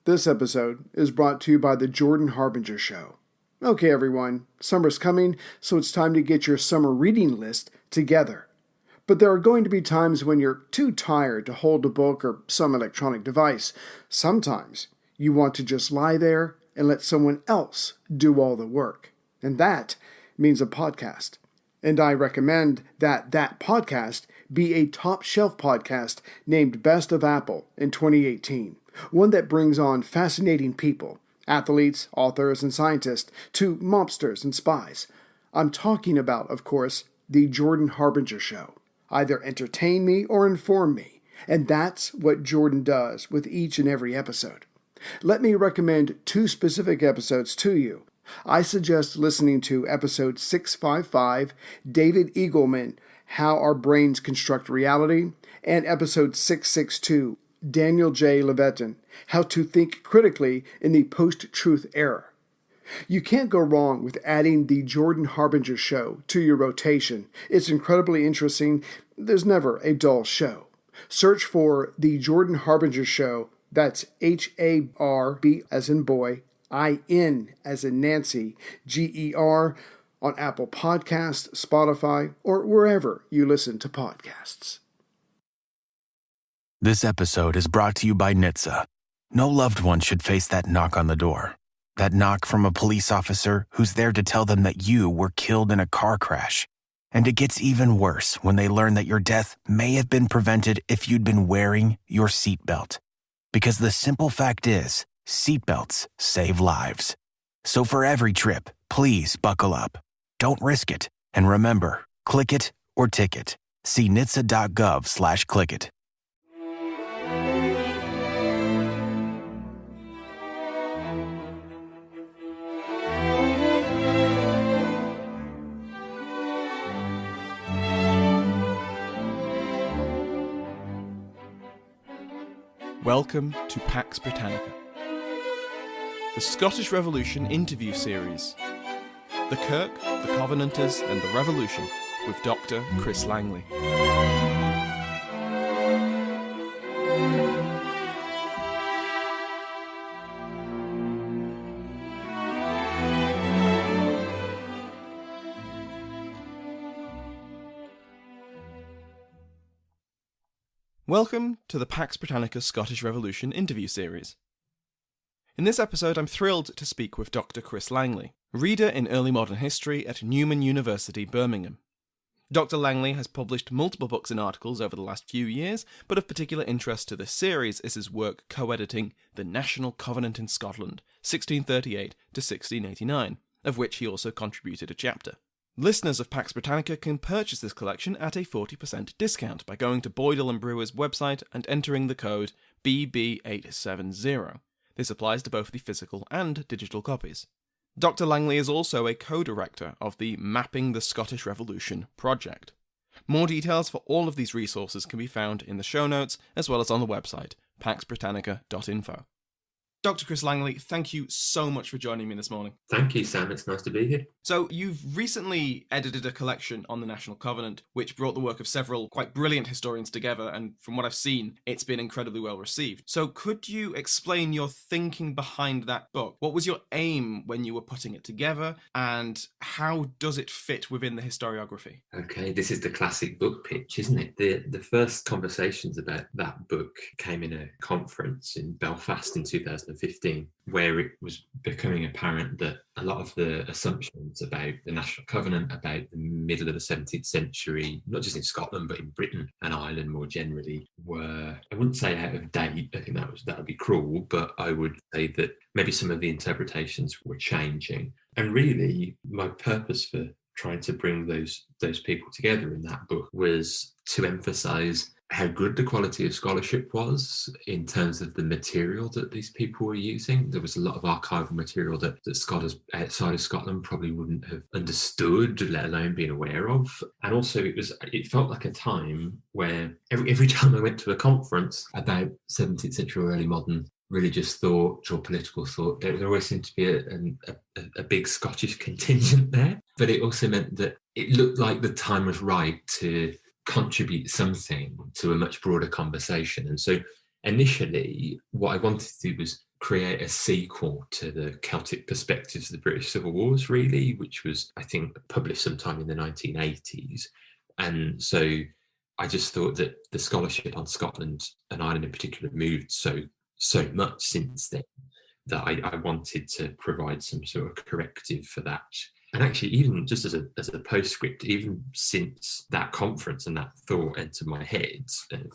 This episode is brought to you by the Jordan Harbinger Show. Okay, everyone, summer's coming, so it's time to get your summer reading list together. But there are going to be times when you're too tired to hold a book or some electronic device. Sometimes you want to just lie there and let someone else do all the work. And that means a podcast. And I recommend that podcast be a top-shelf podcast named Best of Apple in 2018. One that brings on fascinating people, athletes, authors, and scientists, to mobsters and spies. I'm talking about, of course, the Jordan Harbinger Show. Either entertain me or inform me, and that's what Jordan does with each and every episode. Let me recommend 2 specific episodes to you. I suggest listening to episode 655, David Eagleman, How Our Brains Construct Reality, and episode 662, Daniel J. Levitin, How to Think Critically in the Post-Truth Era. You can't go wrong with adding the Jordan Harbinger Show to your rotation. It's incredibly interesting. There's never a dull show. Search for the Jordan Harbinger Show, that's H-A-R-B as in boy, I-N as in Nancy, G-E-R, on Apple Podcasts, Spotify, or wherever you listen to podcasts. This episode is brought to you by NHTSA. No loved one should face that knock on the door. That knock from a police officer who's there to tell them that you were killed in a car crash. And it gets even worse when they learn that your death may have been prevented if you'd been wearing your seatbelt. Because the simple fact is, seatbelts save lives. So for every trip, please buckle up. Don't risk it. And remember, click it or ticket. See nhtsa.gov/clickit. Welcome to Pax Britannica, the Scottish Revolution interview series. The Kirk, the Covenanters and the Revolution with Dr. Chris Langley. Welcome to the Pax Britannica Scottish Revolution interview series. In this episode, I'm thrilled to speak with Dr. Chris Langley, reader in early modern history at Newman University, Birmingham. Dr. Langley has published multiple books and articles over the last few years, but of particular interest to this series is his work co-editing The National Covenant in Scotland, 1638 to 1689, of which he also contributed a chapter. Listeners of Pax Britannica can purchase this collection at a 40% discount by going to Boydell & Brewer's website and entering the code BB870. This applies to both the physical and digital copies. Dr. Langley is also a co-director of the Mapping the Scottish Revolution project. More details for all of these resources can be found in the show notes, as well as on the website, paxbritannica.info. Dr. Chris Langley, thank you so much for joining me this morning. Thank you, Sam. It's nice to be here. So you've recently edited a collection on the National Covenant, which brought the work of several quite brilliant historians together, and from what I've seen, it's been incredibly well received. So could you explain your thinking behind that book? What was your aim when you were putting it together, and how does it fit within the historiography? Okay, this is the classic book pitch, isn't it? The first conversations about that book came in a conference in Belfast in 2015, where it was becoming apparent that a lot of the assumptions about the National Covenant, about the middle of the 17th century, not just in Scotland, but in Britain and Ireland more generally, were, I wouldn't say out of date, I think that would be cruel, but I would say that maybe some of the interpretations were changing. And really, my purpose for trying to bring those people together in that book was to emphasise how good the quality of scholarship was in terms of the material that these people were using. There was a lot of archival material that scholars outside of Scotland probably wouldn't have understood, let alone been aware of. And also it felt like a time where every time I went to a conference about 17th century or early modern religious thought or political thought, there always seemed to be a big Scottish contingent there. But it also meant that it looked like the time was right to contribute something to a much broader conversation. And so initially what I wanted to do was create a sequel to the Celtic Perspectives of the British Civil Wars, really, which was, I think, published sometime in the 1980s. And so I just thought that the scholarship on Scotland and Ireland in particular moved so much since then that I wanted to provide some sort of corrective for that. And actually, even just as a postscript, even since that conference and that thought entered my head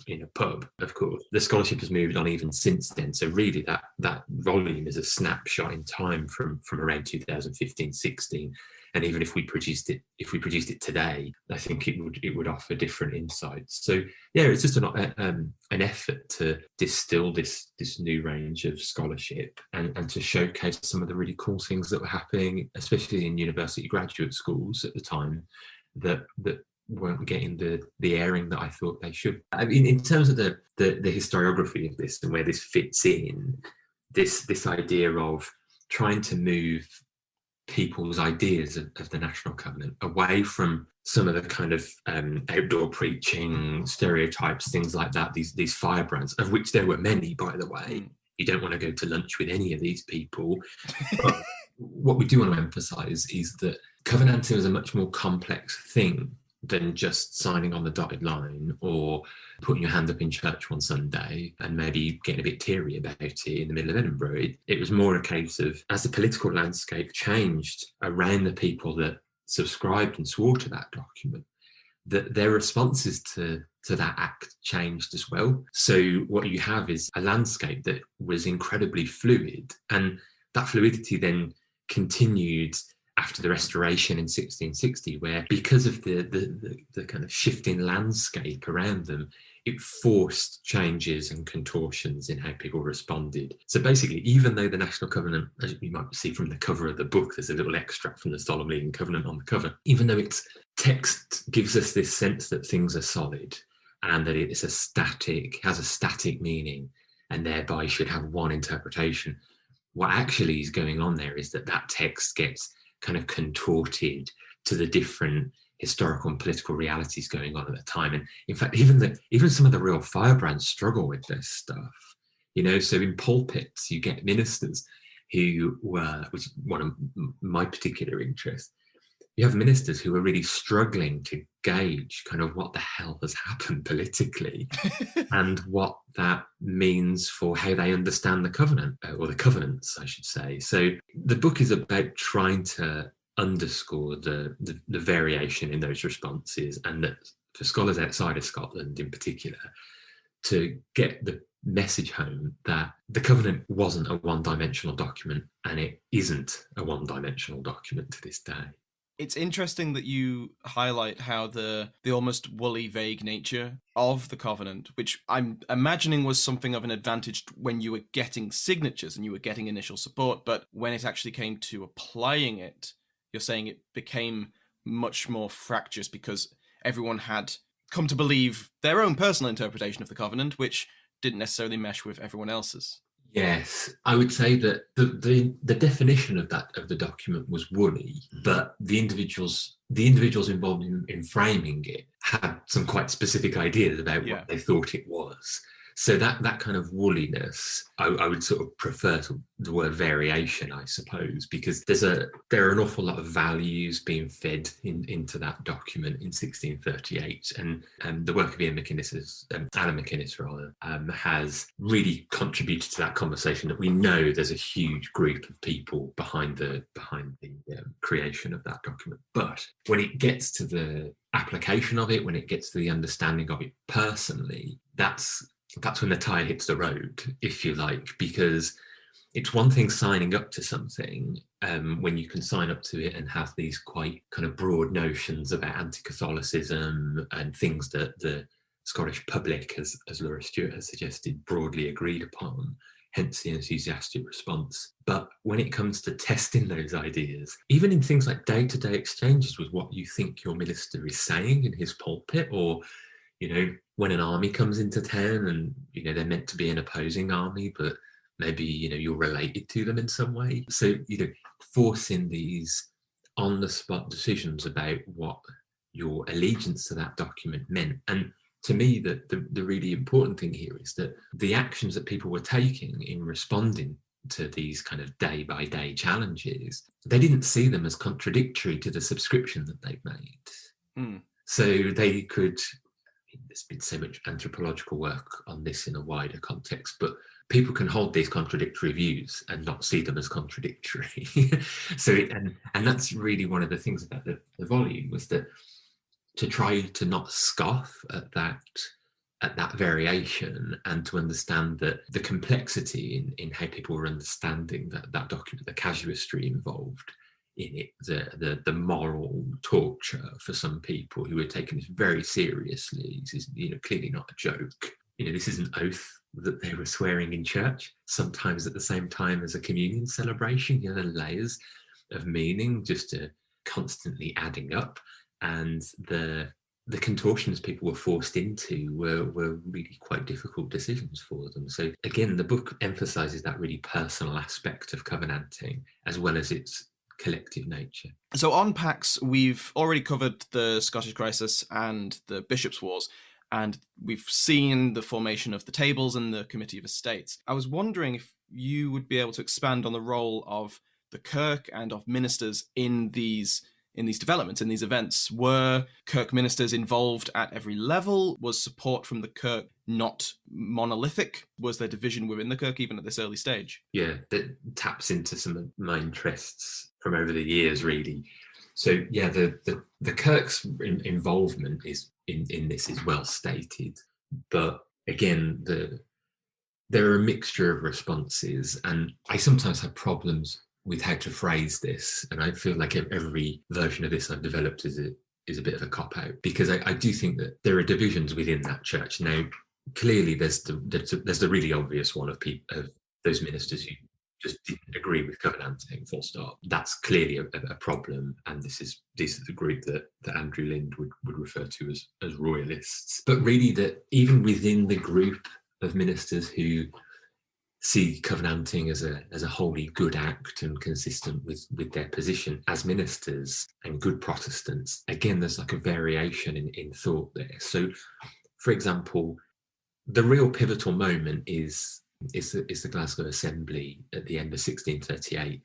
in a pub, of course, the scholarship has moved on even since then. So really, that volume is a snapshot in time from around 2015-16. And even if we produced it today, I think it would offer different insights. So yeah, it's just an effort to distill this new range of scholarship and to showcase some of the really cool things that were happening, especially in university graduate schools at the time, that weren't getting the airing that I thought they should. I mean, in terms of the historiography of this and where this fits in, this idea of trying to move people's ideas of the National Covenant away from some of the kind of outdoor preaching stereotypes, things like that, these firebrands, of which there were many, by the way. You don't want to go to lunch with any of these people. But what we do want to emphasise is that covenanting is a much more complex thing than just signing on the dotted line or putting your hand up in church one Sunday and maybe getting a bit teary about it in the middle of Edinburgh. It was more a case of, as the political landscape changed around the people that subscribed and swore to that document, that their responses to that act changed as well. So what you have is a landscape that was incredibly fluid, and that fluidity then continued after the Restoration in 1660, where because of the kind of shifting landscape around them, it forced changes and contortions in how people responded. So basically, even though the National Covenant, as you might see from the cover of the book, there's a little extract from the Solemn League and Covenant on the cover, even though its text gives us this sense that things are solid and that it's has a static meaning and thereby should have one interpretation, what actually is going on there is that text gets kind of contorted to the different historical and political realities going on at the time. And in fact, even some of the real firebrands struggle with this stuff. So in pulpits, you get ministers who were, which is one of my particular interests, you have ministers who are really struggling to gauge kind of what the hell has happened politically and what that means for how they understand the covenant, or the covenants, I should say. So the book is about trying to underscore the variation in those responses, and that for scholars outside of Scotland in particular, to get the message home that the covenant wasn't a one-dimensional document, and it isn't a one-dimensional document to this day. It's interesting that you highlight how the almost woolly, vague nature of the covenant, which I'm imagining was something of an advantage when you were getting signatures and you were getting initial support, but when it actually came to applying it, you're saying it became much more fractious because everyone had come to believe their own personal interpretation of the covenant, which didn't necessarily mesh with everyone else's. Yes, I would say that the definition of the document was woolly, but the individuals involved in framing it had some quite specific ideas about what they thought it was. So that kind of woolliness, I would sort of prefer to the word variation, I suppose, because there are an awful lot of values being fed into that document in 1638, and the work of Alan McInnes has really contributed to that conversation, that we know there's a huge group of people behind the creation of that document. But when it gets to the application of it, when it gets to the understanding of it personally, that's when the tire hits the road, if you like, because it's one thing signing up to something when you can sign up to it and have these quite kind of broad notions about anti-Catholicism and things that the Scottish public, as Laura Stewart has suggested, broadly agreed upon, hence the enthusiastic response. But when it comes to testing those ideas, even in things like day-to-day exchanges with what you think your minister is saying in his pulpit, or when an army comes into town and, they're meant to be an opposing army, but maybe, you're related to them in some way. So, forcing these on-the-spot decisions about what your allegiance to that document meant. And to me, the really important thing here is that the actions that people were taking in responding to these kind of day-by-day challenges, they didn't see them as contradictory to the subscription that they've made. So they could, there's been so much anthropological work on this in a wider context, but people can hold these contradictory views and not see them as contradictory. And that's really one of the things about the volume, was that to try to not scoff at that variation, and to understand that the complexity in how people were understanding that document, the casuistry involved in it, the moral torture for some people who were taking this very seriously. This is, clearly not a joke. This is an oath that they were swearing in church, sometimes at the same time as a communion celebration. The layers of meaning just constantly adding up, and the contortions people were forced into were really quite difficult decisions for them. So again, the book emphasizes that really personal aspect of covenanting, as well as its collective nature. So on Pax, we've already covered the Scottish Crisis and the Bishops' Wars, and we've seen the formation of the Tables and the Committee of Estates. I was wondering if you would be able to expand on the role of the Kirk and of ministers in these developments, in these events. Were Kirk ministers involved at every level? Was support from the Kirk not monolithic? Was there division within the Kirk even at this early stage? Yeah, that taps into some of my interests from over the years, really. So yeah, the Kirk's involvement is in this is well stated, but again, there are a mixture of responses, and I sometimes have problems with how to phrase this, and I feel like every version of this I've developed is a bit of a cop-out, because I do think that there are divisions within that church. Now, clearly there's the really obvious one of those ministers who just didn't agree with covenanting, full stop. That's clearly a problem, and this is the group that Andrew Lind would refer to as royalists. But really, that even within the group of ministers who see covenanting as a wholly good act and consistent with their position as ministers and good Protestants, again, there's like a variation in thought there. So, for example, the real pivotal moment is the Glasgow Assembly at the end of 1638,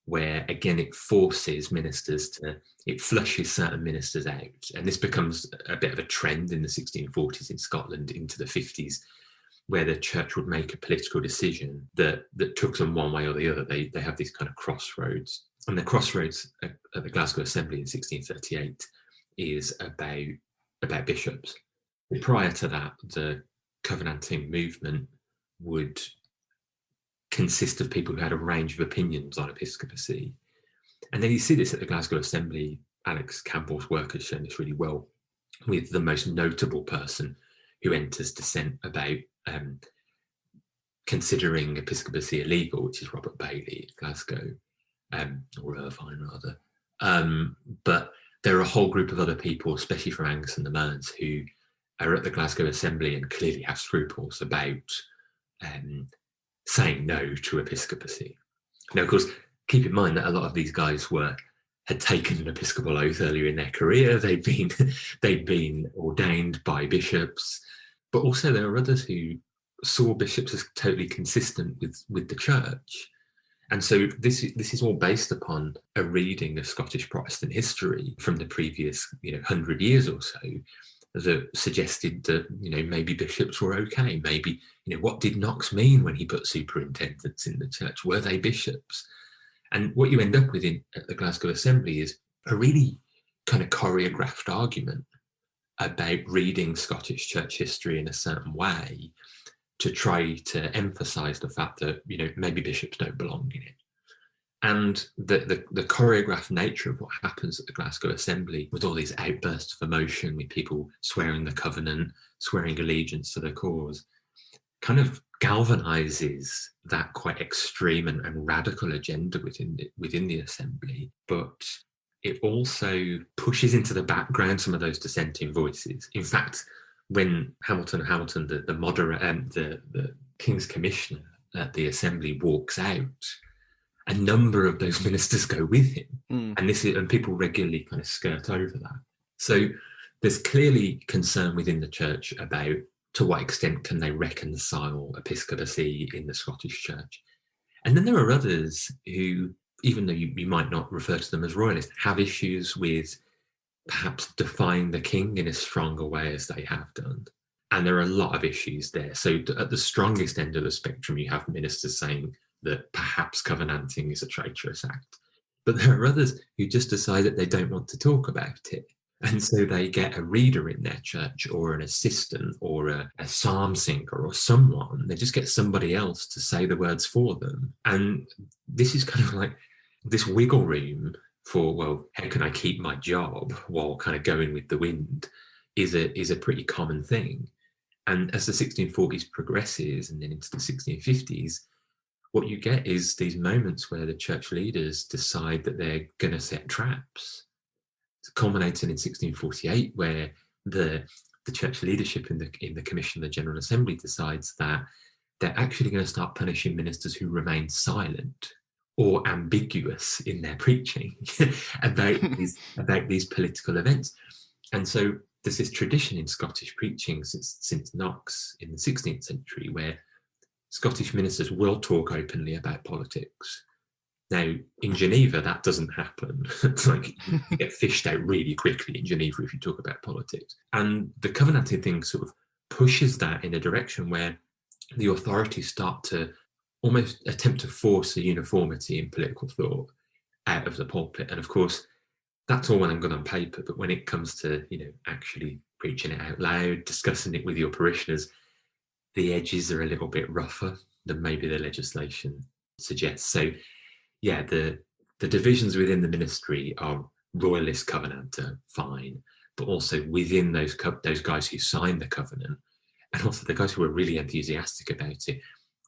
where again it forces ministers it flushes certain ministers out, and this becomes a bit of a trend in the 1640s in Scotland into the 50s, where the church would make a political decision that took them one way or the other. They have these kind of crossroads, and the crossroads at the Glasgow Assembly in 1638 is about bishops. Prior to that, the covenanting movement would consist of people who had a range of opinions on episcopacy. And then you see this at the Glasgow Assembly. Alex Campbell's work has shown this really well, with the most notable person who enters dissent about considering episcopacy illegal, which is Robert Bailey at Glasgow, or Irvine rather. But there are a whole group of other people, especially from Angus and the Mearns, who are at the Glasgow Assembly and clearly have scruples about saying no to episcopacy. Now, of course, keep in mind that a lot of these guys had taken an episcopal oath earlier in their career. They'd been ordained by bishops, but also there are others who saw bishops as totally consistent with the church. And so this is all based upon a reading of Scottish Protestant history from the previous 100 years or so, that suggested that maybe bishops were okay. Maybe what did Knox mean when he put superintendents in the church? Were they bishops? And what you end up with at the Glasgow Assembly is a really kind of choreographed argument about reading Scottish church history in a certain way to try to emphasise the fact that maybe bishops don't belong in it. And the choreographed nature of what happens at the Glasgow Assembly, with all these outbursts of emotion, with people swearing the covenant, swearing allegiance to the cause, kind of galvanises that quite extreme and radical agenda within the Assembly. But it also pushes into the background some of those dissenting voices. In fact, when Hamilton, the moderate, the King's Commissioner at the Assembly walks out, a number of those ministers go with him, and people regularly kind of skirt over that. So there's clearly concern within the church about to what extent can they reconcile episcopacy in the Scottish Church, And then there are others who, even though you might not refer to them as royalists, have issues with perhaps defying the king in as strong a way as they have done. And there are a lot of issues there. So at the strongest end of the spectrum, you have ministers saying that perhaps covenanting is a traitorous act. But there are others who just decide that they don't want to talk about it. And so they get a reader in their church or an assistant or a psalm singer or someone. They just get somebody else to say the words for them. And this is kind of like this wiggle room for, well, how can I keep my job while kind of going with the wind is a pretty common thing. And as the 1640s progresses and then into the 1650s, what you get is these moments where the church leaders decide that they're going to set traps. It's culminating in 1648, where the church leadership in the Commission of the General Assembly decides that they're actually going to start punishing ministers who remain silent or ambiguous in their preaching about these political events. And so there's this tradition in Scottish preaching since Knox in the 16th century where Scottish ministers will talk openly about politics. Now, in Geneva, that doesn't happen. It's like you get fished out really quickly in Geneva if you talk about politics. And the covenanting thing sort of pushes that in a direction where the authorities start to almost attempt to force a uniformity in political thought out of the pulpit. And of course, that's all well and good on paper, but when it comes to, actually preaching it out loud, discussing it with your parishioners, the edges are a little bit rougher than maybe the legislation suggests. So, yeah, the divisions within the ministry are royalist covenanter, fine, but also within those guys who signed the covenant, and also the guys who are really enthusiastic about it,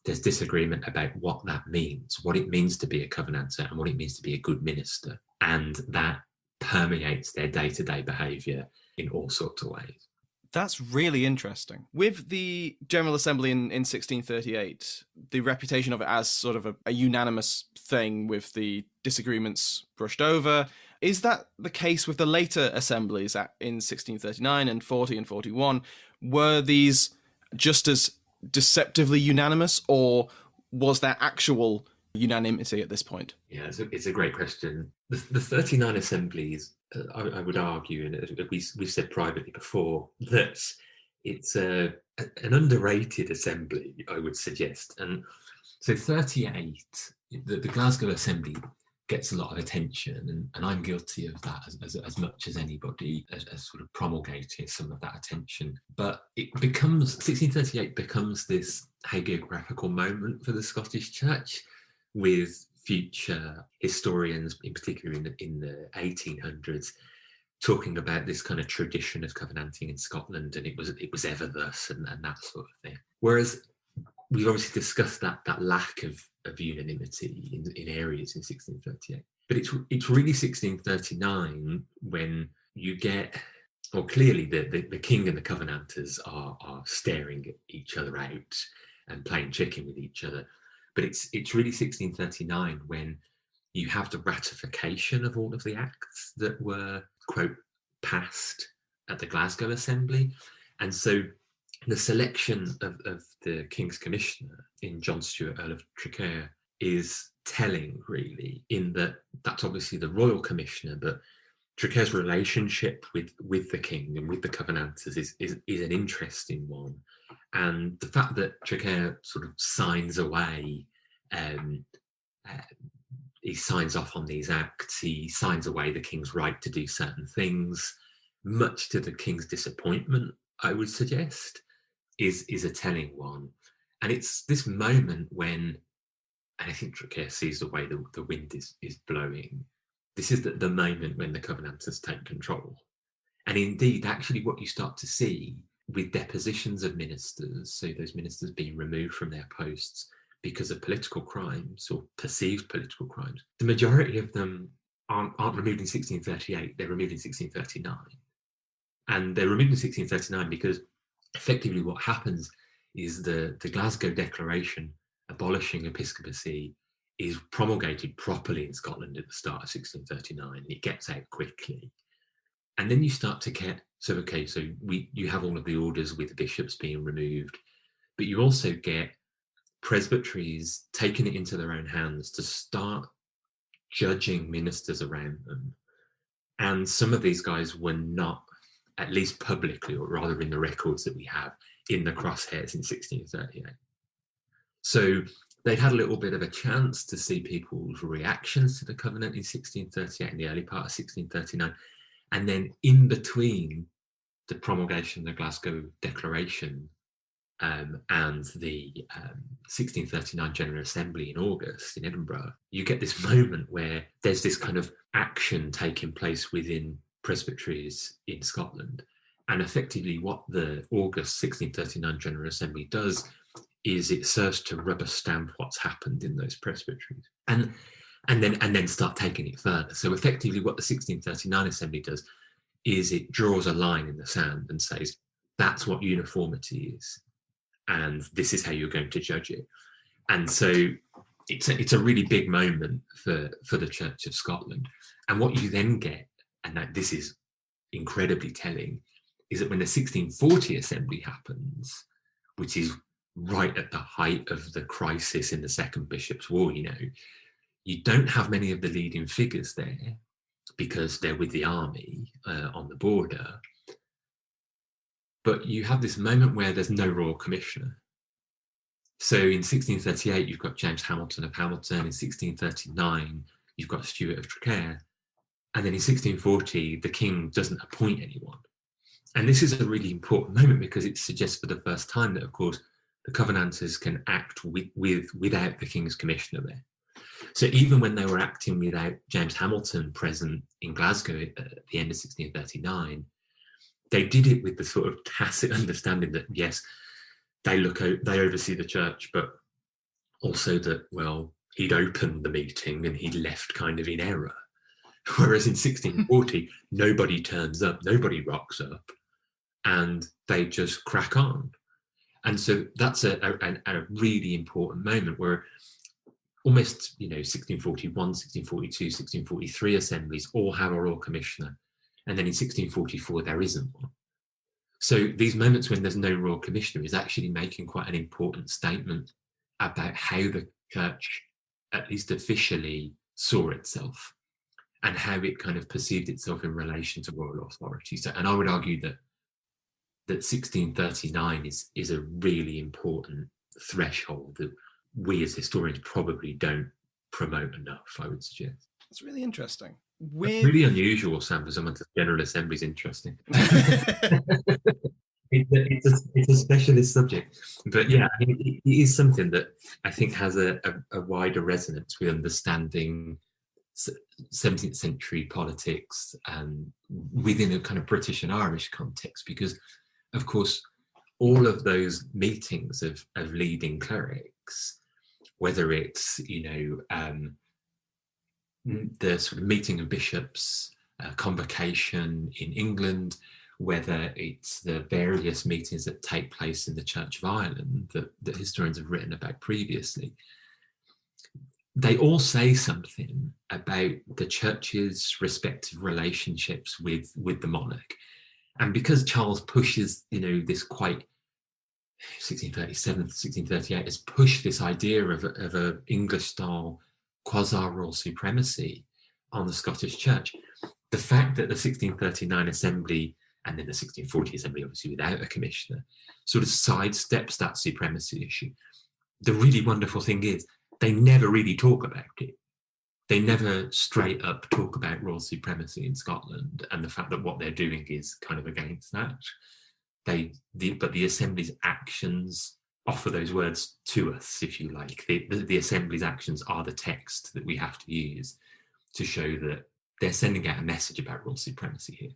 there's disagreement about what that means, what it means to be a covenanter and what it means to be a good minister. And that permeates their day-to-day behaviour in all sorts of ways. That's really interesting. With the General Assembly in 1638, the reputation of it as sort of a unanimous thing with the disagreements brushed over, is that the case with the later assemblies in 1639 and 40 and 41? Were these just as deceptively unanimous, or was there actual unanimity at this point? Yeah, it's a great question. The 39 assemblies, I would argue, and we've said privately before, that it's an underrated assembly, I would suggest. And so 38, the Glasgow Assembly gets a lot of attention, and I'm guilty of that as much as anybody, as sort of promulgating some of that attention. But 1638 becomes this hagiographical moment for the Scottish Church, with future historians, in particular in the 1800s, talking about this kind of tradition of covenanting in Scotland, and it was ever thus, and that sort of thing. Whereas we've obviously discussed that lack of unanimity in areas in 1638, but it's really 1639 when you get, well, clearly the king and the covenanters are staring at each other out and playing chicken with each other. But it's really 1639 when you have the ratification of all of the acts that were, quote, passed at the Glasgow Assembly. And so the selection of the King's Commissioner in John Stuart, Earl of Traquair, is telling, really, in that that's obviously the royal commissioner, but Traquair's relationship with the king and with the Covenanters is an interesting one. And the fact that Traquair sort of signs away, he signs off on these acts, he signs away the king's right to do certain things, much to the king's disappointment, I would suggest, is a telling one. And it's this moment when, and I think Traquair sees the way the wind is blowing, this is the moment when the Covenanters take control. And indeed, actually what you start to see with depositions of ministers, so those ministers being removed from their posts because of political crimes or perceived political crimes, the majority of them aren't removed in 1638, they're removed in 1639. And they're removed in 1639 because effectively what happens is the Glasgow Declaration abolishing episcopacy is promulgated properly in Scotland at the start of 1639. It gets out quickly. And then you start to get, so you have all of the orders with bishops being removed, but you also get presbyteries taking it into their own hands to start judging ministers around them. And some of these guys were not, at least publicly, or rather in the records that we have, in the crosshairs in 1638. So they'd had a little bit of a chance to see people's reactions to the covenant in 1638 and the early part of 1639. And then in between the promulgation of the Glasgow Declaration and the 1639 General Assembly in August in Edinburgh, you get this moment where there's this kind of action taking place within presbyteries in Scotland. And effectively what the August 1639 General Assembly does is it serves to rubber stamp what's happened in those presbyteries and then start taking it further. So effectively what the 1639 Assembly does is it draws a line in the sand and says, that's what uniformity is. And this is how you're going to judge it. And so it's a really big moment for the Church of Scotland. And what you then get, and that this is incredibly telling, is that when the 1640 Assembly happens, which is right at the height of the crisis in the Second Bishops' War, you don't have many of the leading figures there because they're with the army on the border. But you have this moment where there's no royal commissioner. So in 1638, you've got James Hamilton of Hamilton. In 1639, you've got Stuart of Traquair. And then in 1640, the king doesn't appoint anyone. And this is a really important moment because it suggests for the first time that, of course, the Covenanters can act without the king's commissioner there. So even when they were acting without James Hamilton present in Glasgow at the end of 1639, they did it with the sort of tacit understanding that, yes, they oversee the church, but also that, well, he'd opened the meeting and he'd left kind of in error. Whereas in 1640, nobody turns up, nobody rocks up, and they just crack on. And so that's a really important moment where almost, 1641, 1642, 1643 assemblies all have a royal commissioner. And then in 1644, there isn't one. So these moments when there's no royal commissioner is actually making quite an important statement about how the church, at least officially, saw itself and how it kind of perceived itself in relation to royal authority. So, and I would argue that 1639 is a really important threshold that we as historians probably don't promote enough, I would suggest. It's really interesting. It's really unusual, Sam, for someone to General Assembly is interesting. It's a specialist subject. But yeah, it is something that I think has a wider resonance with understanding 17th century politics and within a kind of British and Irish context, because, of course, all of those meetings of leading clerics, whether it's, the sort of meeting of bishops, convocation in England, whether it's the various meetings that take place in the Church of Ireland that historians have written about previously, they all say something about the church's respective relationships with the monarch. And because Charles pushes, this quite 1637, 1638 has pushed this idea of a English-style quasi-royal supremacy on the Scottish Church, the fact that the 1639 Assembly and then the 1640 Assembly, obviously without a commissioner, sort of sidesteps that supremacy issue. The really wonderful thing is they never really talk about it. They never straight up talk about royal supremacy in Scotland and the fact that what they're doing is kind of against that. But the Assembly's actions offer those words to us, if you like. The Assembly's actions are the text that we have to use to show that they're sending out a message about royal supremacy here.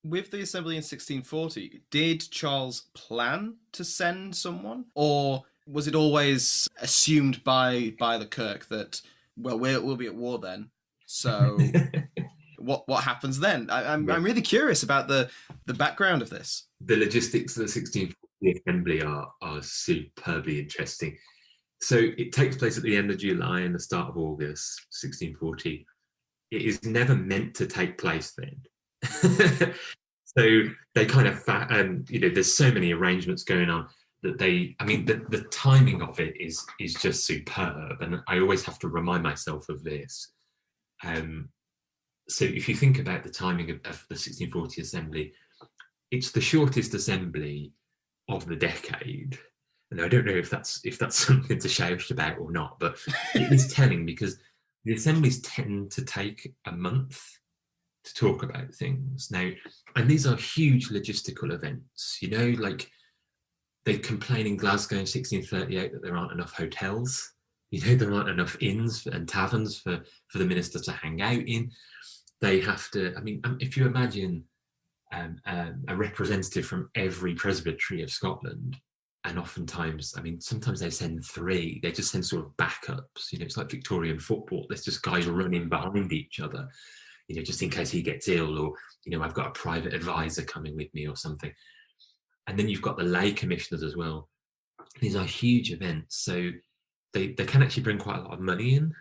With the Assembly in 1640, did Charles plan to send someone? Or was it always assumed by the Kirk that, well, we'll be at war then, so what happens then? I'm really curious about the background of this. The logistics of the 1640 Assembly are superbly interesting. So it takes place at the end of July and the start of August, 1640. It is never meant to take place then. So they kind of, there's so many arrangements going on. that the timing of it is just superb, and I always have to remind myself of this. So if you think about the timing of the 1640 assembly, it's the shortest assembly of the decade. And I don't know if that's something to shout about or not, but it is telling, because the assemblies tend to take a month to talk about things now, and these are huge logistical events. Like they complain in Glasgow in 1638 that there aren't enough hotels. There aren't enough inns and taverns for the minister to hang out in. They have to. If you imagine a representative from every presbytery of Scotland, and oftentimes, sometimes they send 3. They just send sort of backups. It's like Victorian football. There's just guys running behind each other, just in case he gets ill, or I've got a private advisor coming with me or something. And then you've got the lay commissioners as well. These are huge events, so they can actually bring quite a lot of money in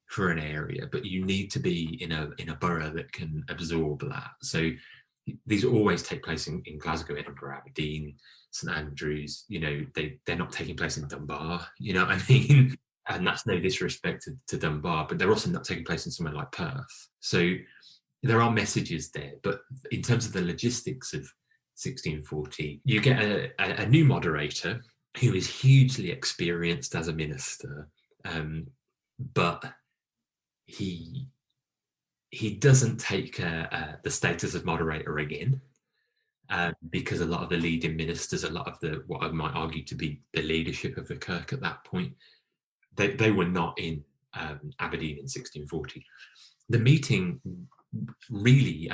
for an area, but you need to be in a borough that can absorb that. So these always take place in Glasgow, Edinburgh, Aberdeen, St Andrews. They're not taking place in Dunbar. You know what I mean? And that's no disrespect to Dunbar, but they're also not taking place in somewhere like Perth. So there are messages there, but in terms of the logistics of 1640, you get a new moderator who is hugely experienced as a minister, but he doesn't take the status of moderator again, because a lot of the leading ministers, a lot of what I might argue to be the leadership of the Kirk at that point, they were not in Aberdeen in 1640. The meeting really,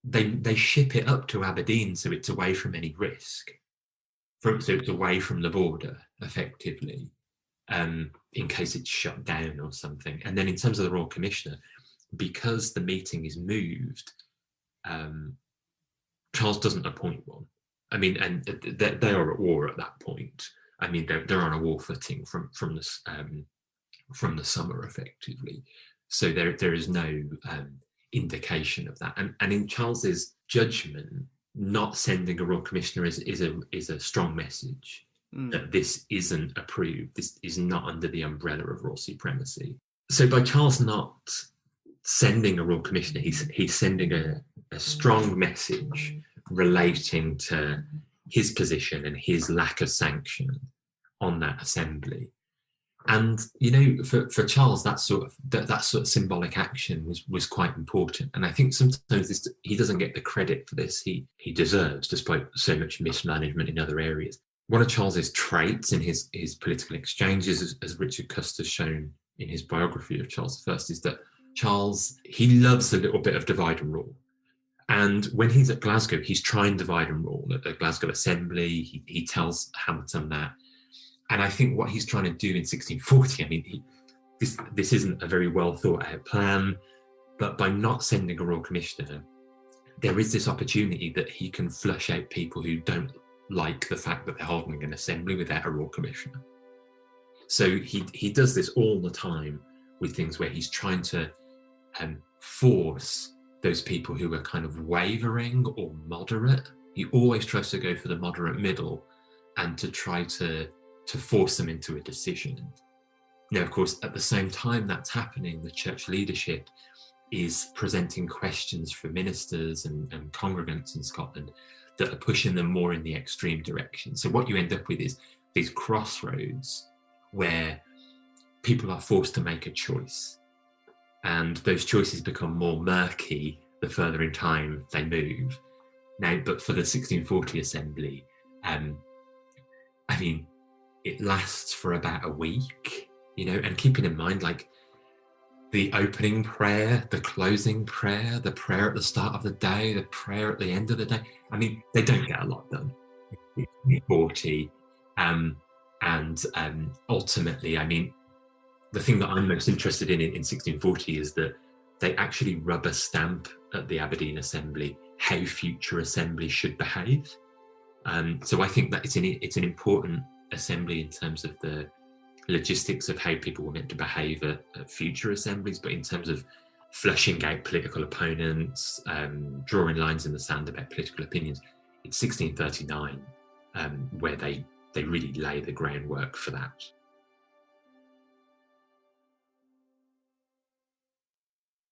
they ship it up to Aberdeen, so it's away from any risk. So it's away from the border, effectively, in case it's shut down or something. And then in terms of the Royal Commissioner, because the meeting is moved, Charles doesn't appoint one. And they are at war at that point. They're on a war footing from the summer, effectively. So there is no indication of that. And in Charles's judgment, not sending a Royal Commissioner is a strong message that this isn't approved. This is not under the umbrella of royal supremacy. So by Charles not sending a Royal Commissioner, he's sending a strong message relating to his position and his lack of sanction on that assembly. And for Charles, that sort of symbolic action was quite important. And I think sometimes he doesn't get the credit for this he deserves, despite so much mismanagement in other areas. One of Charles's traits in his political exchanges, as Richard Custer's shown in his biography of Charles I, is that Charles, he loves a little bit of divide and rule. And when he's at Glasgow, he's trying divide and rule. At the Glasgow Assembly, he tells Hamilton that. And I think what he's trying to do in 1640, this isn't a very well thought out plan, but by not sending a Royal Commissioner, there is this opportunity that he can flush out people who don't like the fact that they're holding an assembly without a Royal Commissioner. So he does this all the time with things where he's trying to force those people who are kind of wavering or moderate. He always tries to go for the moderate middle and to try to force them into a decision. Now, of course, at the same time that's happening, the church leadership is presenting questions for ministers and congregants in Scotland that are pushing them more in the extreme direction. So what you end up with is these crossroads where people are forced to make a choice. And those choices become more murky the further in time they move. Now, but for the 1640 assembly, it lasts for about a week, and keeping in mind, like, the opening prayer, the closing prayer, the prayer at the start of the day, the prayer at the end of the day. They don't get a lot done. 40, and ultimately, the thing that I'm most interested in 1640 is that they actually rubber stamp at the Aberdeen Assembly how future assemblies should behave. So I think that it's an important assembly in terms of the logistics of how people were meant to behave at future assemblies, but in terms of flushing out political opponents, drawing lines in the sand about political opinions, it's 1639 where they really lay the groundwork for that.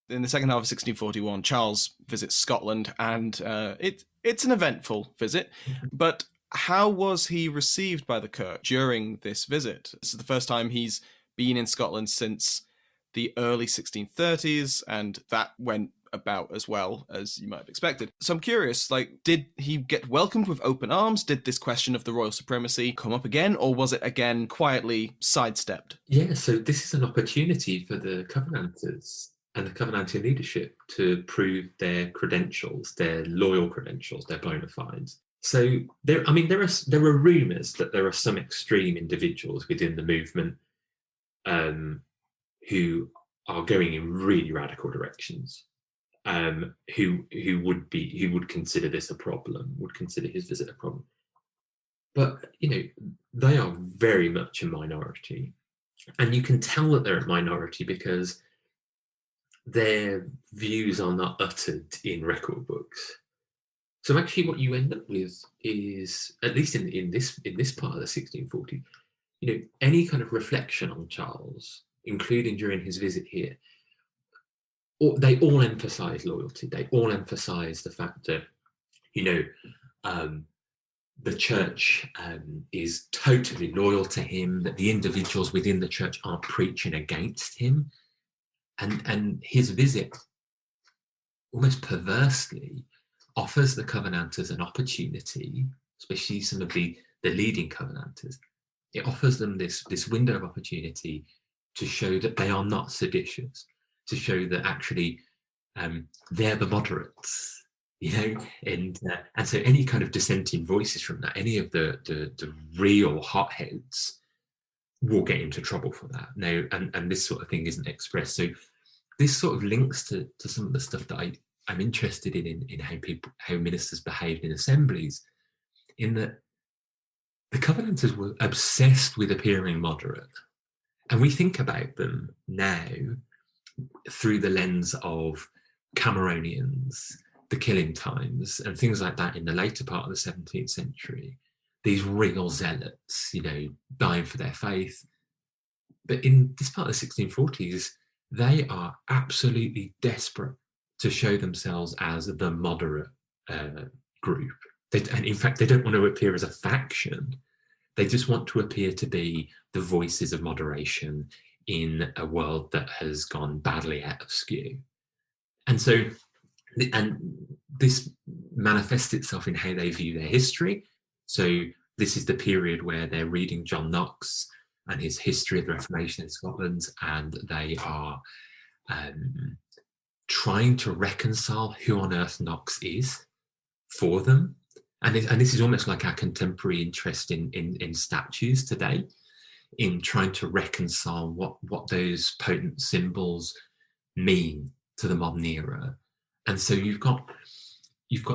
In the second half of 1641, Charles visits Scotland, and it's an eventful visit. But how was he received by the Kirk during this visit? This is the first time he's been in Scotland since the early 1630s, and that went about as well as you might have expected. So I'm curious, did he get welcomed with open arms? Did this question of the royal supremacy come up again, or was it again quietly sidestepped? Yeah, so this is an opportunity for the Covenanters and the Covenanter leadership to prove their credentials, their loyal credentials, their bona fides. So there are rumours that there are some extreme individuals within the movement who are going in really radical directions, who would consider this a problem, would consider his visit a problem. But they are very much a minority, and you can tell that they're a minority because their views are not uttered in record books. So actually what you end up with is, at least in this part of the 1640s, any kind of reflection on Charles, including during his visit here, they all emphasize loyalty. They all emphasize the fact that the church is totally loyal to him, that the individuals within the church aren't preaching against him. And his visit, almost perversely, offers the Covenanters an opportunity, especially some of the leading Covenanters. It offers them this window of opportunity to show that they are not seditious, to show that actually they're the moderates, and so any kind of dissenting voices from that, any of the real hotheads, will get into trouble for that. Now, and this sort of thing isn't expressed. So this sort of links to some of the stuff that I'm interested in how ministers behaved in assemblies, in that the Covenanters were obsessed with appearing moderate. And we think about them now through the lens of Cameronians, the Killing Times, and things like that in the later part of the 17th century. These real zealots, dying for their faith. But in this part of the 1640s, they are absolutely desperate to show themselves as the moderate group. And in fact, they don't want to appear as a faction. They just want to appear to be the voices of moderation in a world that has gone badly out of skew. And so, and this manifests itself in how they view their history. So this is the period where they're reading John Knox and his History of the Reformation in Scotland, and they are trying to reconcile who on earth Knox is for them. And this is almost like our contemporary interest in statues today, in trying to reconcile what those potent symbols mean to the modern era. And so you've got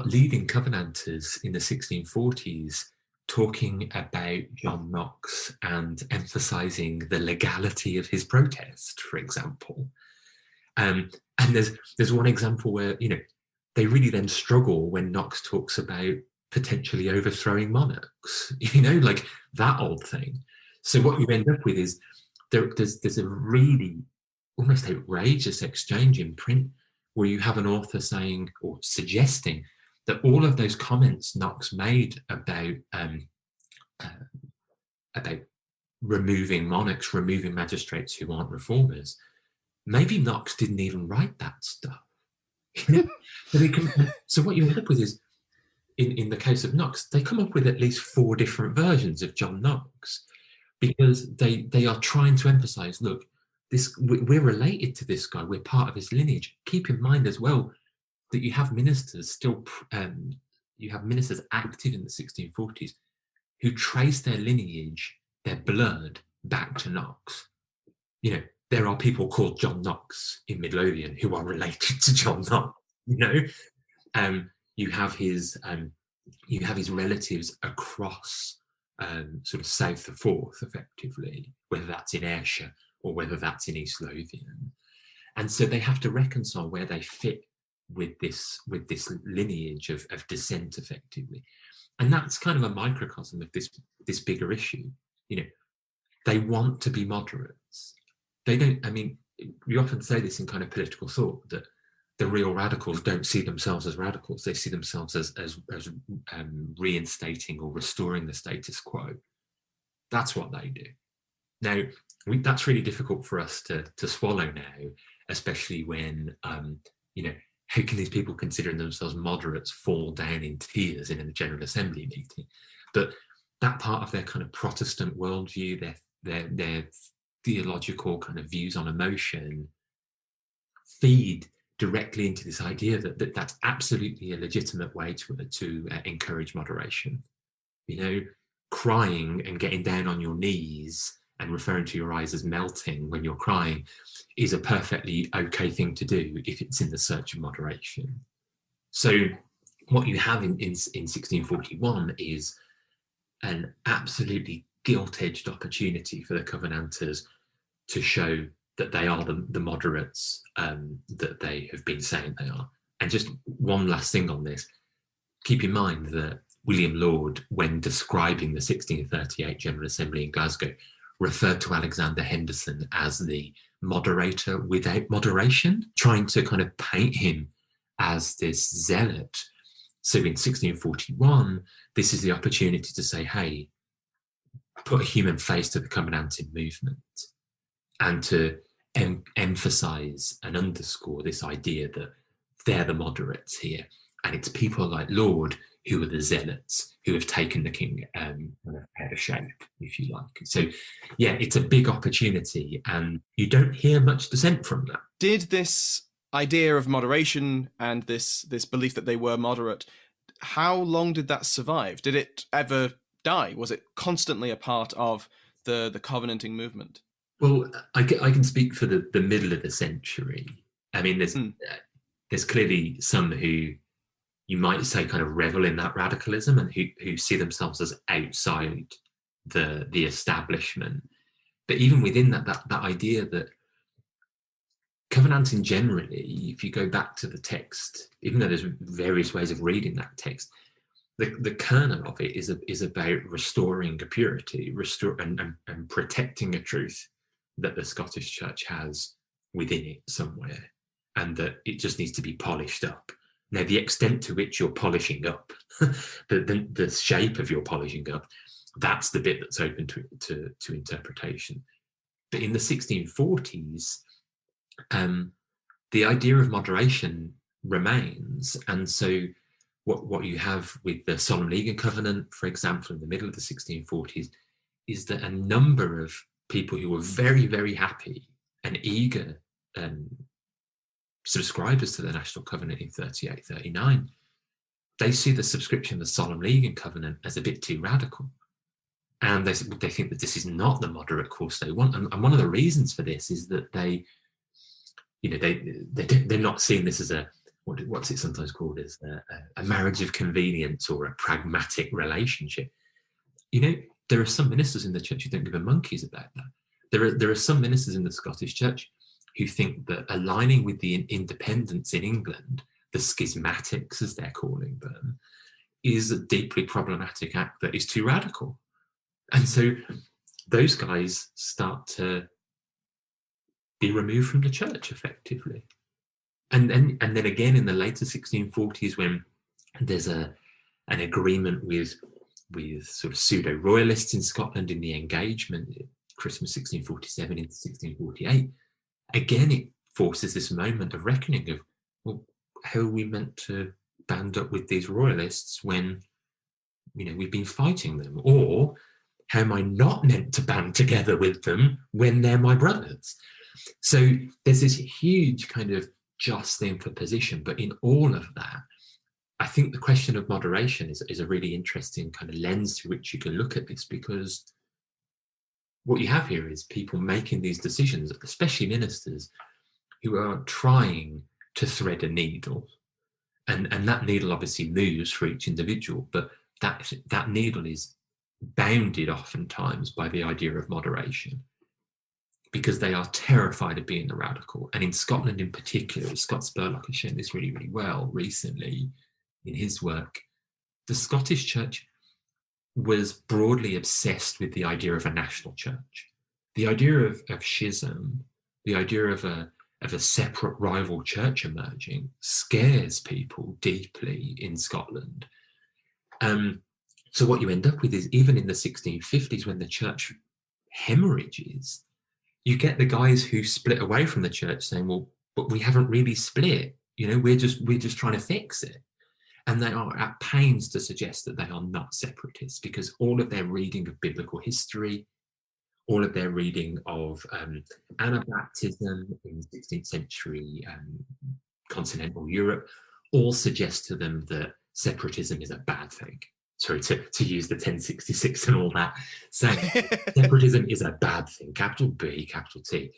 leading Covenanters in the 1640s talking about John Knox and emphasising the legality of his protest, for example. And there's one example where they really then struggle when Knox talks about potentially overthrowing monarchs, like that old thing. So what you end up with is there's a really almost outrageous exchange in print where you have an author saying or suggesting that all of those comments Knox made about removing monarchs, removing magistrates who aren't reformers, maybe Knox didn't even write that stuff. So what you end up with is, in the case of Knox, they come up with at least 4 different versions of John Knox, because they are trying to emphasise, look, we're related to this guy, we're part of his lineage. Keep in mind as well that you have ministers active in the 1640s who trace their lineage, their blood, back to Knox. There are people called John Knox in Midlothian who are related to John Knox. You have his relatives across sort of south of Forth, effectively, whether that's in Ayrshire or whether that's in East Lothian. And so they have to reconcile where they fit with this lineage of dissent, effectively. And that's kind of a microcosm of this bigger issue. They want to be moderates. They don't, I mean, you often say this in kind of political thought, that the real radicals don't see themselves as radicals. They see themselves as reinstating or restoring the status quo. That's what they do. Now, that's really difficult for us to swallow now, especially when, how can these people considering themselves moderates fall down in tears in a General Assembly meeting? But that part of their kind of Protestant worldview, their theological kind of views on emotion, feed directly into this idea that that's absolutely a legitimate way to encourage moderation. Crying and getting down on your knees and referring to your eyes as melting when you're crying is a perfectly okay thing to do if it's in the search of moderation. So what you have in 1641 is an absolutely gilt-edged opportunity for the Covenanters to show that they are the moderates that they have been saying they are. And just one last thing on this, keep in mind that William Laud, when describing the 1638 General Assembly in Glasgow, referred to Alexander Henderson as the moderator without moderation, trying to kind of paint him as this zealot. So in 1641, this is the opportunity to say, hey, put a human face to the Covenanting movement, and to emphasize and underscore this idea that they're the moderates here. And it's people like Laud who are the zealots, who have taken the king out of shape, if you like. So, yeah, it's a big opportunity, and you don't hear much dissent from that. Did this idea of moderation and this belief that they were moderate, how long did that survive? Did it ever die? Was it constantly a part of the Covenanting movement? Well, I can speak for the middle of the century. I mean, there's clearly some who you might say kind of revel in that radicalism and who see themselves as outside the establishment. But even within that idea that Covenanting generally, if you go back to the text, even though there's various ways of reading that text, the kernel of it is about restoring a purity, and protecting a truth that the Scottish Church has within it somewhere, and that it just needs to be polished up. Now, the extent to which you're polishing up, the shape of your polishing up, that's the bit that's open to interpretation. But in the 1640s, the idea of moderation remains. And so what you have with the Solemn League and Covenant, for example, in the middle of the 1640s, is that a number of people who were very, very happy and eager subscribers to the National Covenant in 38-39, they see the subscription of the Solemn League and Covenant as a bit too radical. And they think that this is not the moderate course they want. And one of the reasons for this is that they're not seeing this as what's it sometimes called as a marriage of convenience or a pragmatic relationship. There are some ministers in the church who don't give a monkeys about that. There are some ministers in the Scottish Church who think that aligning with the independents in England, the schismatics as they're calling them, is a deeply problematic act that is too radical. And so those guys start to be removed from the church effectively. And then again in the later 1640s, when there's an agreement with sort of pseudo-royalists in Scotland in the engagement, Christmas 1647 into 1648, again, it forces this moment of reckoning of, well, how are we meant to band up with these royalists when, we've been fighting them? Or how am I not meant to band together with them when they're my brothers? So there's this huge kind of jostling for position. But in all of that, I think the question of moderation is a really interesting kind of lens through which you can look at this, because what you have here is people making these decisions, especially ministers, who are trying to thread a needle. And that needle obviously moves for each individual, but that needle is bounded oftentimes by the idea of moderation. because they are terrified of being the radical. And in Scotland in particular, Scott Spurlock has shown this really, really well recently in his work, the Scottish Church was broadly obsessed with the idea of a national church. The idea of schism, the idea of a separate rival church emerging scares people deeply in Scotland. So what you end up with is, even in the 1650s, when the church hemorrhages, you get the guys who split away from the church saying, well, but we haven't really split. We're just trying to fix it. And they are at pains to suggest that they are not separatists, because all of their reading of biblical history, all of their reading of Anabaptism in 16th century continental Europe, all suggest to them that separatism is a bad thing. Sorry to use the 1066 and all that, saying separatism is a bad thing, capital B, capital T.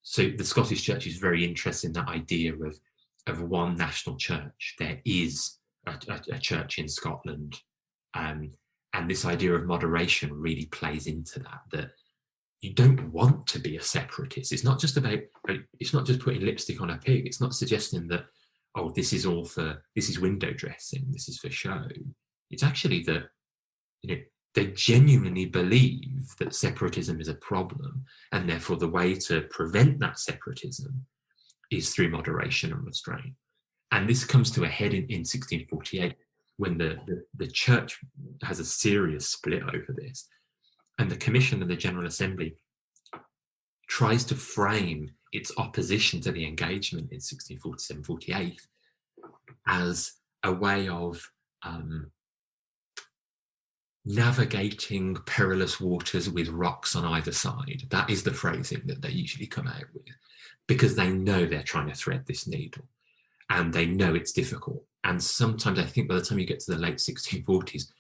So the Scottish Church is very interested in that idea of one national church. There is a church in Scotland, and this idea of moderation really plays into that you don't want to be a separatist. It's not just putting lipstick on a pig. It's not suggesting that, oh, this is window dressing, this is for show. It's actually that they genuinely believe that separatism is a problem, and therefore the way to prevent that separatism is through moderation and restraint. And this comes to a head in 1648, when the church has a serious split over this, and the Commission of the General Assembly tries to frame its opposition to the engagement in 1647-48 as a way of navigating perilous waters with rocks on either side. That is the phrasing that they usually come out with, because they know they're trying to thread this needle, and they know it's difficult. And sometimes I think by the time you get to the late 1640s,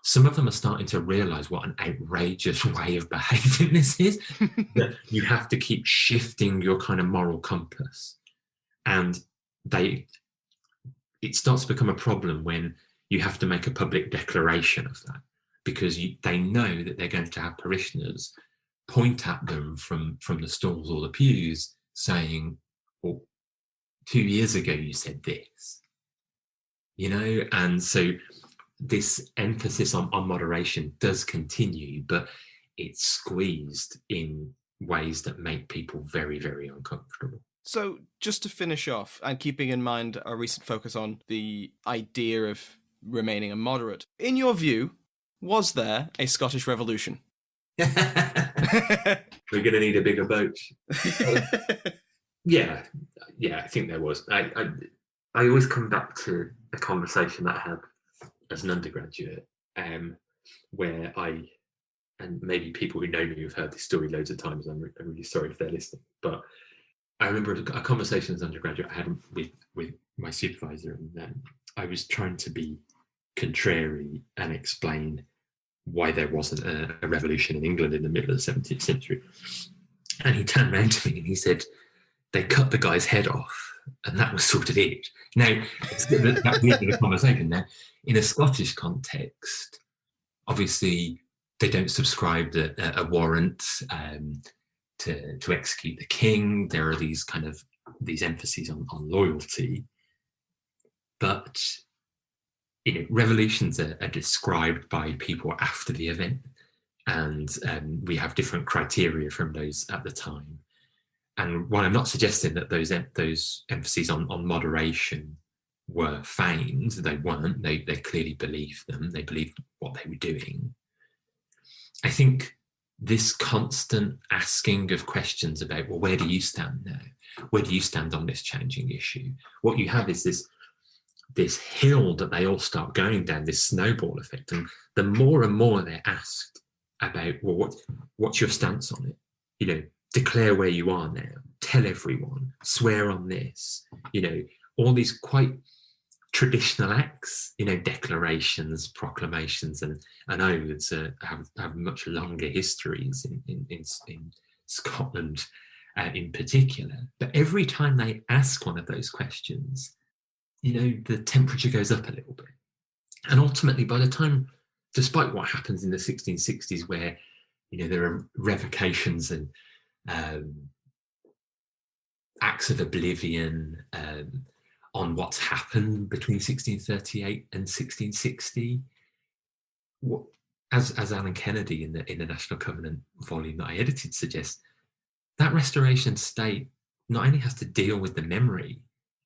some of them are starting to realise what an outrageous way of behaving this is, that you have to keep shifting your kind of moral compass. And it starts to become a problem when you have to make a public declaration of that, because they know that they're going to have parishioners point at them from the stalls or the pews saying, well, 2 years ago you said this, and so this emphasis on moderation does continue, but it's squeezed in ways that make people very, very uncomfortable. So just to finish off, and keeping in mind our recent focus on the idea of remaining a moderate, in your view, was there a Scottish Revolution? We're going to need a bigger boat. Yeah, I think there was. I always come back to a conversation that I had as an undergraduate, where and maybe people who know me have heard this story loads of times. I'm really sorry if they're listening, but I remember a conversation as an undergraduate I had with my supervisor, and I was trying to be contrary and explain why there wasn't a revolution in England in the middle of the 17th century. And he turned around to me and he said, they cut the guy's head off, and that was sort of it. Now, that's the end of the conversation. Now, in a Scottish context, obviously, they don't subscribe to a warrant to execute the king. There are these emphases on loyalty. But revolutions are described by people after the event, and we have different criteria from those at the time. And while I'm not suggesting that those emphases on moderation were feigned, they weren't. They clearly believed them. They believed what they were doing. I think this constant asking of questions about, well, where do you stand now? Where do you stand on this changing issue? What you have is this hill that they all start going down, this snowball effect. And the more and more they're asked about, well, what's your stance on it? Declare where you are now, tell everyone, swear on this, all these quite traditional acts, declarations, proclamations, and oaths have much longer histories in Scotland in particular. But every time they ask one of those questions, the temperature goes up a little bit. And ultimately, by the time, despite what happens in the 1660s, where, there are revocations and acts of oblivion on what's happened between 1638 and 1660. As Alan Kennedy in the National Covenant volume that I edited suggests, that Restoration state not only has to deal with the memory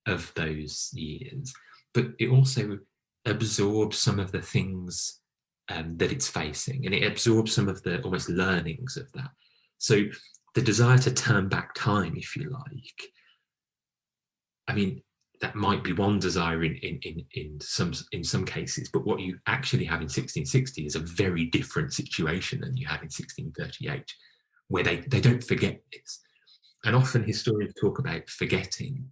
of those years, but it also absorbs some of the things that it's facing, and it absorbs some of the almost learnings of that. So the desire to turn back time, if you like, I mean, that might be one desire in some cases, but what you actually have in 1660 is a very different situation than you had in 1638, where they don't forget this. And often historians talk about forgetting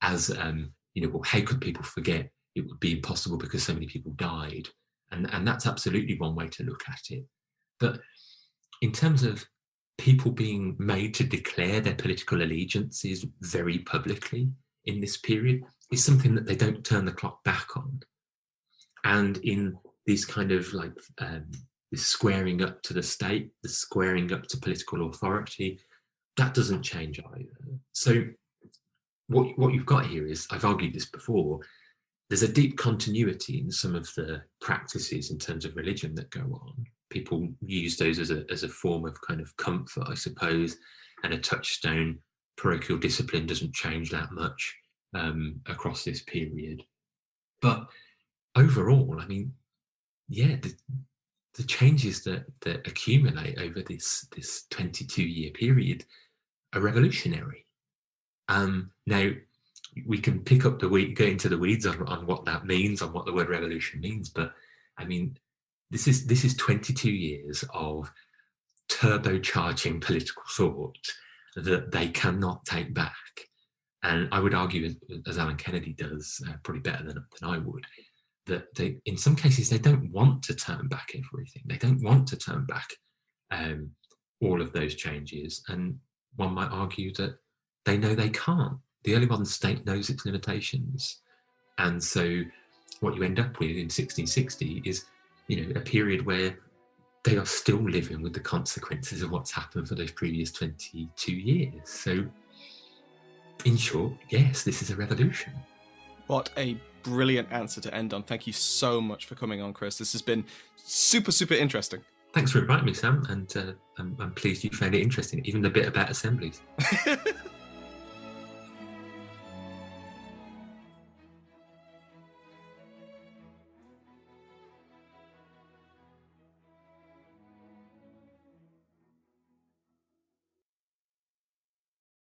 as, well, how could people forget? It would be impossible because so many people died. And that's absolutely one way to look at it. But in terms of people being made to declare their political allegiances very publicly in this period, is something that they don't turn the clock back on. And in these kind of like this squaring up to the state, the squaring up to political authority, that doesn't change either. So what you've got here is, I've argued this before, there's a deep continuity in some of the practices in terms of religion that go on. People use those as a form of kind of comfort, I suppose, and a touchstone. Parochial discipline doesn't change that much across this period. But overall, I mean, yeah, the changes that accumulate over this 22-year period are revolutionary. Now, we can pick up get into the weeds on what that means, on what the word revolution means, but I mean, this is 22 years of turbocharging political thought that they cannot take back. And I would argue, as Alan Kennedy does, probably better than I would, that they, in some cases, they don't want to turn back everything. They don't want to turn back all of those changes. And one might argue that they know they can't. The early modern state knows its limitations. And so what you end up with in 1660 is, a period where they are still living with the consequences of what's happened for those previous 22 years. So, in short, yes, this is a revolution. What a brilliant answer to end on. Thank you so much for coming on, Chris. This has been super, super interesting. Thanks for inviting me, Sam, and I'm pleased you found it interesting, even the bit about assemblies.